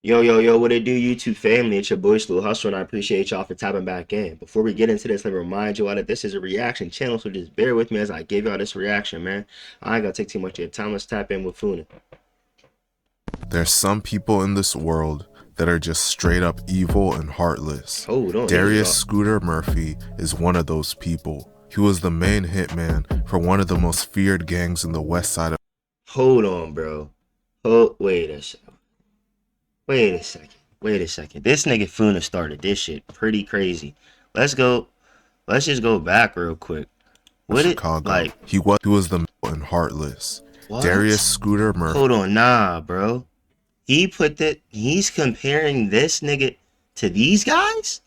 Yo, what it do, YouTube family? It's your boy Sluu Hustle, and I appreciate y'all for tapping back in. Before we get into this, let me remind you all that this is a reaction channel, so just bear with me as I give y'all this reaction, man. I ain't gonna take too much of your time. Let's tap in with Funa. There's some people in this world that are just straight up evil and heartless. Hold on. Darius Skudder Murphy is one of those people. He was the main hitman for one of the most feared gangs in the west side of... Hold on, bro. Wait a second. Wait a second. This nigga Funa started this shit pretty crazy. Let's just go back real quick. Chicago. He was the and heartless. What? Darius Skudder Murphy. Hold on, nah, bro. He's comparing this nigga to these guys?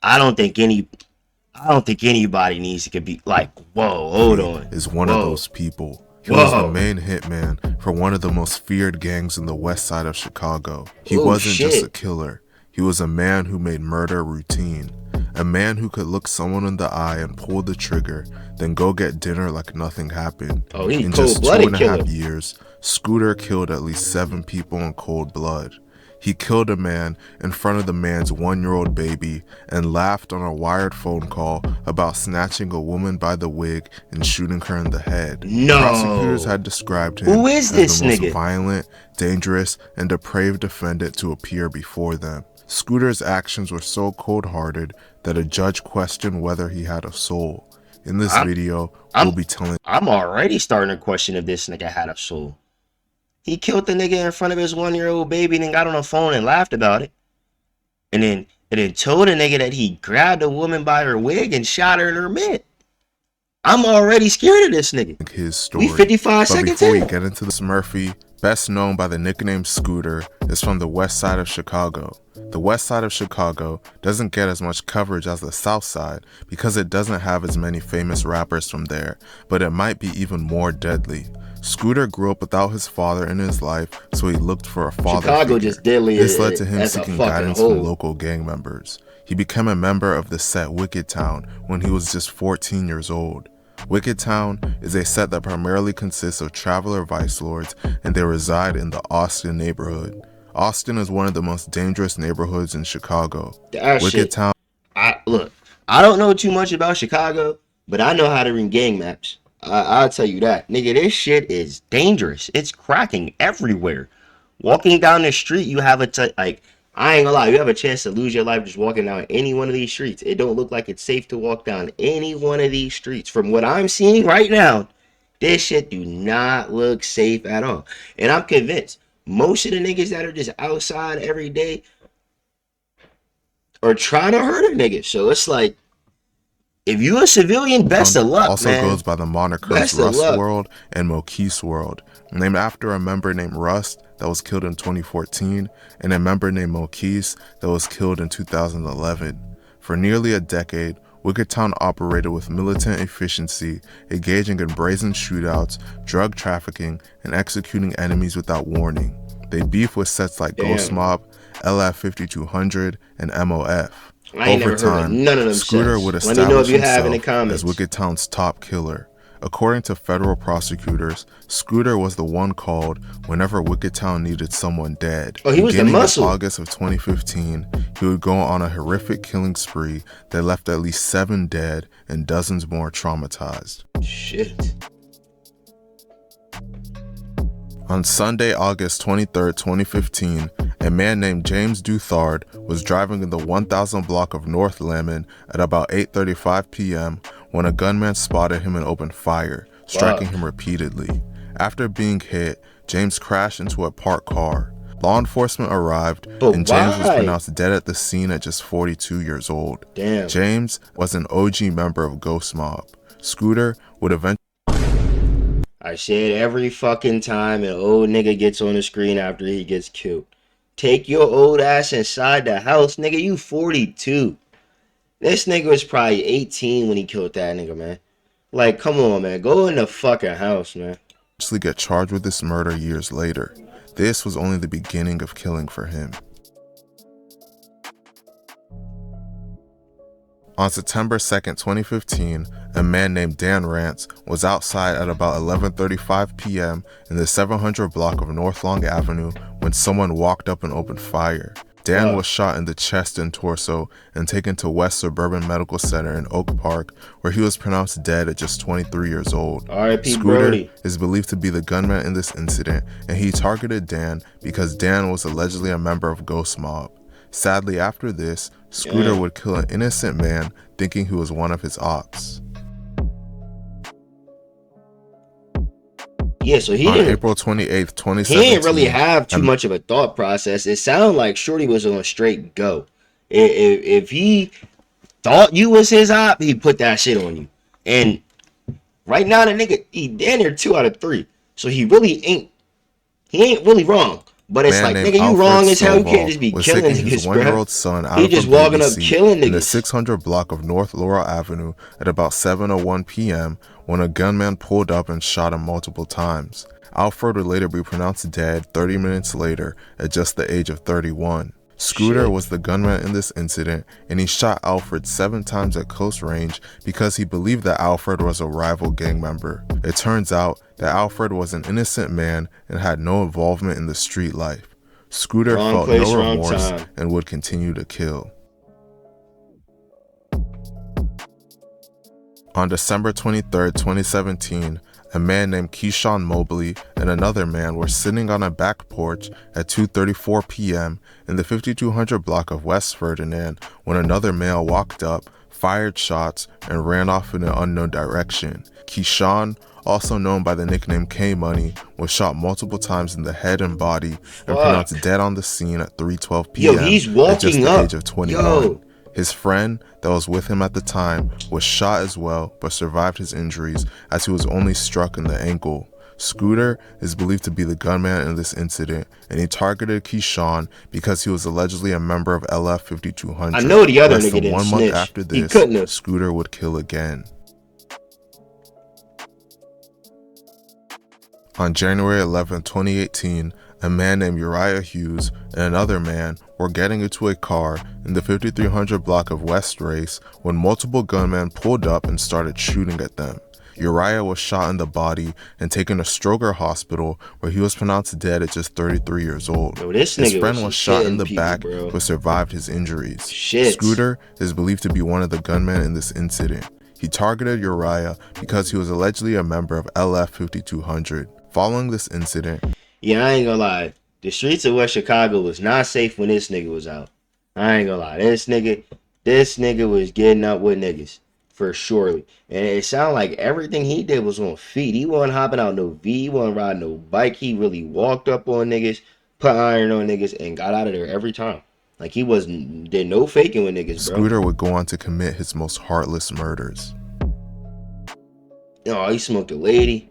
I don't think anybody needs to be like, whoa, hold on. Is one of those people. He was the main hitman for one of the most feared gangs in the west side of Chicago. He wasn't just a killer. He was a man who made murder routine. A man who could look someone in the eye and pull the trigger, then go get dinner like nothing happened. Oh, he's in just cold-blooded 2.5 years, Skudder killed at least 7 people in cold blood. He killed a man in front of the man's 1-year-old baby and laughed on a wired phone call about snatching a woman by the wig and shooting her in the head. No. Prosecutors had described him as the most violent, dangerous, and depraved defendant to appear before them. Skudder's actions were so cold-hearted that a judge questioned whether he had a soul. In this video, we'll be telling... I'm already starting to question if this nigga had a soul. He killed the nigga in front of his 1-year-old baby and then got on the phone and laughed about it. And then told the nigga that he grabbed a woman by her wig and shot her in her mid. I'm already scared of this nigga. His story. We 55 seconds before in. we get into this, Murphy, best known by the nickname Skudder, is from the west side of Chicago. The west side of Chicago doesn't get as much coverage as the south side because it doesn't have as many famous rappers from there, but it might be even more deadly. Skudder grew up without his father in his life, so he looked for a father figure. Just deadly. This led to him seeking guidance from local gang members. He became a member of the set Wicked Town when he was just 14 years old. Wicked Town is a set that primarily consists of traveler vice lords, and they reside in the Austin neighborhood. Austin is one of the most dangerous neighborhoods in Chicago. Wicked Town. Look, I don't know too much about Chicago, but I know how to read gang maps. I'll tell you that. Nigga, this shit is dangerous. It's cracking everywhere. Walking down the street, you have I ain't gonna lie, you have a chance to lose your life just walking down any one of these streets. It don't look like it's safe to walk down any one of these streets. From what I'm seeing right now, this shit do not look safe at all. And I'm convinced most of the niggas that are just outside every day are trying to hurt a nigga. So it's like, if you a civilian, best of luck, also man. Goes by the monikers Rust World and Mokese World, named after a member named Rust that was killed in 2014 and a member named Mokese that was killed in 2011. For nearly a decade, Wicked Town operated with militant efficiency, engaging in brazen shootouts, drug trafficking, and executing enemies without warning. They beef with sets like Ghost Mob, LF 5200, and MOF. Over time, none of them Skudder would establish himself as Wicked Town's top killer. According to federal prosecutors, Skudder was the one called whenever Wicked Town needed someone dead. Oh, he was the muscle. In August of 2015, he would go on a horrific killing spree that left at least 7 dead and dozens more traumatized. Shit. On Sunday, August 23, 2015, a man named James Duthard was driving in the 1000 block of North Lemon at about 8:35 p.m. when a gunman spotted him and opened fire, striking him repeatedly. After being hit, James crashed into a parked car. Law enforcement arrived, and James was pronounced dead at the scene at just 42 years old. Damn. James was an OG member of Ghost Mob. Skudder would eventually... I said every fucking time an old nigga gets on the screen after he gets killed. Take your old ass inside the house, nigga. You 42. This nigga was probably 18 when he killed that nigga, man. Like, come on, man. Go in the fucking house, man. Get charged with this murder years later. This was only the beginning of killing for him. On September 2nd, 2015, a man named Dan Rance was outside at about 11:35 p.m. in the 700 block of North Long Avenue when someone walked up and opened fire. Dan was shot in the chest and torso and taken to West Suburban Medical Center in Oak Park, where he was pronounced dead at just 23 years old. R.I.P. Skudder Brody is believed to be the gunman in this incident, and he targeted Dan because Dan was allegedly a member of Ghost Mob. Sadly, after this, Skudder would kill an innocent man thinking he was one of his ops. Yeah, so on April 28th, 2017, he didn't really have too much of a thought process. It sounded like Shorty was on a straight go. If he thought you was his op, he put that shit on you. And right now, the nigga, he damn near 2 out of 3. So he ain't really wrong. But it's like, nigga, you wrong as hell. You can't just be killing niggas, bro. One-year-old son out he just walking up killing niggas in the 600 block of North Laurel Avenue at about 7:01 p.m. when a gunman pulled up and shot him multiple times. Alfred would later be pronounced dead 30 minutes later at just the age of 31. Skudder was the gunman in this incident, and he shot Alfred 7 times at close range because he believed that Alfred was a rival gang member. It turns out that Alfred was an innocent man and had no involvement in the street life. Skudder felt no remorse and would continue to kill. On December 23, 2017, a man named Keyshawn Mobley and another man were sitting on a back porch at 2:34 p.m. in the 5200 block of West Ferdinand when another male walked up, fired shots, and ran off in an unknown direction. Keyshawn, also known by the nickname K-Money, was shot multiple times in the head and body and pronounced dead on the scene at 3:12 p.m. Yo, he's walking at just the age of 21. Yo. His friend that was with him at the time was shot as well, but survived his injuries as he was only struck in the ankle. Skudder is believed to be the gunman in this incident, and he targeted Keyshawn because he was allegedly a member of LF 5200. I know the other Less nigga than didn't 1 snitch. month after He this, couldn't have. Skudder would kill again. On January 11, 2018, a man named Uriah Hughes and another man were getting into a car in the 5300 block of West Race when multiple gunmen pulled up and started shooting at them. Uriah was shot in the body and taken to Stroger Hospital, where he was pronounced dead at just 33 years old. Yo, his friend was shot in the back but survived his injuries. Skudder is believed to be one of the gunmen in this incident. He targeted Uriah because he was allegedly a member of LF 5200. Following this incident, yeah, I ain't gonna lie, the streets of West Chicago was not safe when this nigga was out. I ain't gonna lie, this nigga was getting up with niggas for surely. And it sounded like everything he did was on feet. He wasn't hopping out no V, he wasn't riding no bike. He really walked up on niggas, put iron on niggas, and got out of there every time. Like he did no faking with niggas, bro. Skudder would go on to commit his most heartless murders. Oh, he smoked a lady.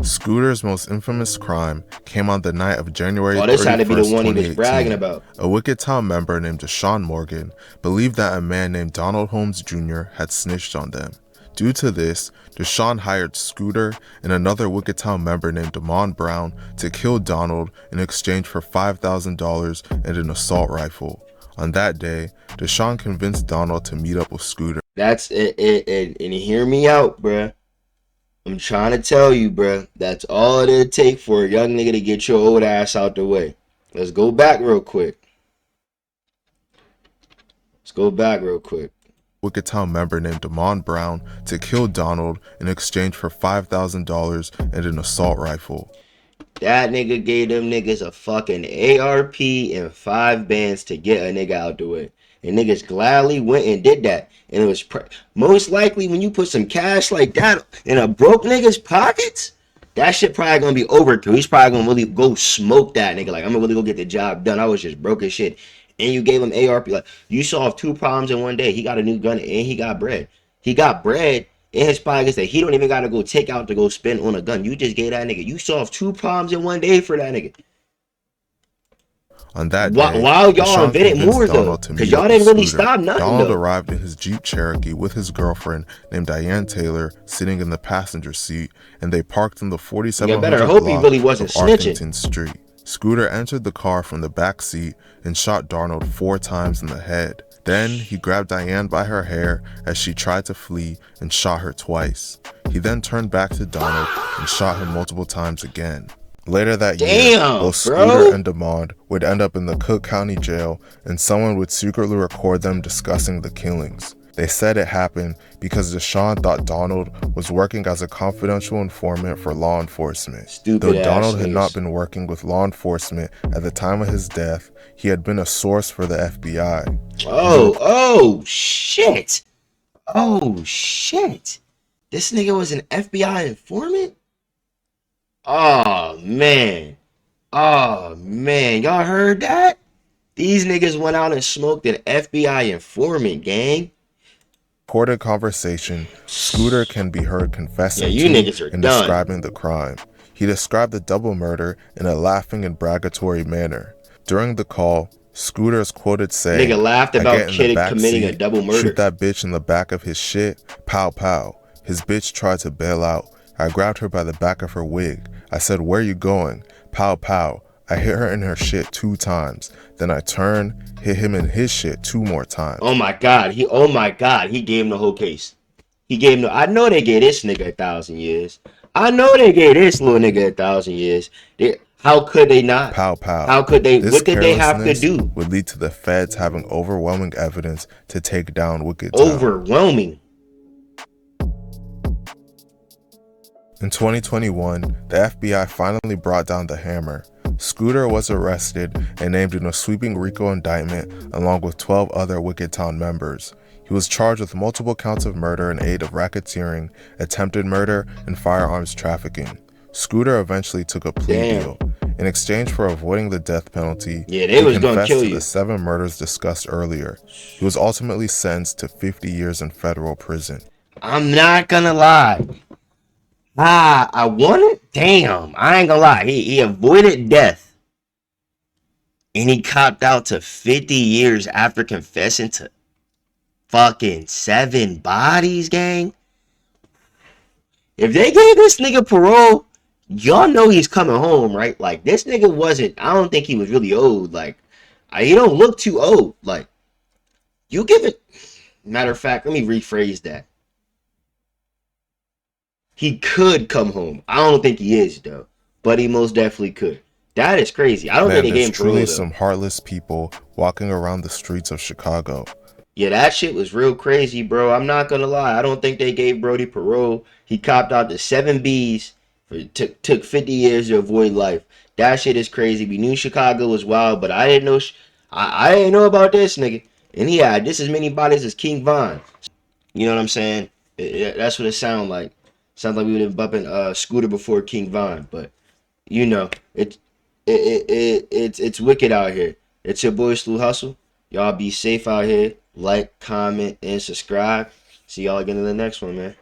Skudder's most infamous crime came on the night of January 31st, this had to be the one he was bragging about. A Wicked Town member named Deshaun Morgan believed that a man named Donald Holmes Jr. had snitched on them. Due to this, Deshaun hired Skudder and another Wicked Town member named Damon Brown to kill Donald in exchange for $5,000 and an assault rifle. On that day, Deshaun convinced Donald to meet up with Skudder. That's it. And hear me out, bruh. I'm trying to tell you, bruh. That's all it'll take for a young nigga to get your old ass out the way. Let's go back real quick. Wicked Town member named Damon Brown to kill Donald in exchange for $5,000 and an assault rifle. That nigga gave them niggas a fucking ARP and 5 bands to get a nigga out the way. And niggas gladly went and did that. And it was most likely when you put some cash like that in a broke nigga's pockets, that shit probably gonna be over to. He's probably gonna really go smoke that nigga. Like, I'm gonna really go get the job done. I was just broke as shit. And you gave him ARP. Like, you solved 2 problems in one day. He got a new gun and he got bread. He got bread in his pockets that he don't even gotta go take out to go spend on a gun. You just gave that nigga. You solved 2 problems in one day for that nigga. On that day, while y'all invented more though, because y'all didn't really stop nothing. Donald arrived in his Jeep Cherokee with his girlfriend named Diane Taylor sitting in the passenger seat, and they parked in the 4700 block he really wasn't of Arlington Street. Skudder entered the car from the back seat and shot Darnold 4 times in the head. Then he grabbed Diane by her hair as she tried to flee and shot her twice. He then turned back to Donald and shot him multiple times again. Later that year, both Skudder and Demond would end up in the Cook County Jail, and someone would secretly record them discussing the killings. They said it happened because Deshaun thought Donald was working as a confidential informant for law enforcement. Though Donald had not been working with law enforcement at the time of his death, he had been a source for the FBI. Oh shit. Oh shit. This nigga was an FBI informant? Oh man. Y'all heard that? These niggas went out and smoked an FBI informant, gang. Recorded conversation, Skudder can be heard confessing to and describing the crime. He described the double murder in a laughing and bragatory manner. During the call, Skudder is quoted saying, "Nigga laughed about kid committing a double murder. Shoot that bitch in the back of his shit. Pow pow. His bitch tried to bail out. I grabbed her by the back of her wig. I said, where you going? Pow pow. I hit her in her shit 2 times. Then I turned, hit him in his shit 2 more times." Oh my god, he gave him the whole case. I know they gave this nigga 1,000 years. I know they gave this little nigga 1,000 years. How could they not? Pow pow. How could they? What did they have to do? Would lead to the feds having overwhelming evidence to take down Wicked Town. Overwhelming. In 2021, the FBI finally brought down the hammer. Skudder was arrested and named in a sweeping RICO indictment along with 12 other Wicked Town members. He was charged with multiple counts of murder in aid of racketeering, attempted murder, and firearms trafficking. Skudder eventually took a plea deal. In exchange for avoiding the death penalty, he confessed to the 7 murders discussed earlier. He was ultimately sentenced to 50 years in federal prison. I'm not gonna lie. I want it? Damn, I ain't gonna lie. He avoided death. And he copped out to 50 years after confessing to fucking 7 bodies, gang. If they gave this nigga parole, y'all know he's coming home, right? Like, this nigga I don't think he was really old. Like, he don't look too old. Like, you give it. Matter of fact, let me rephrase that. He could come home. I don't think he is, though. But he most definitely could. That is crazy. I don't think they gave him parole, truly some heartless people walking around the streets of Chicago. Yeah, that shit was real crazy, bro. I'm not gonna lie. I don't think they gave Brody parole. He copped out to 7 Bs. Took 50 years to avoid life. That shit is crazy. We knew Chicago was wild, but I didn't know. I didn't know about this nigga. And he had just as many bodies as King Von. You know what I'm saying? That's what it sounded like. Sounds like we would have bumping Skudder before King Von, but you know it's wicked out here. It's your boy Sluu Hustle. Y'all be safe out here. Like, comment, and subscribe. See y'all again in the next one, man.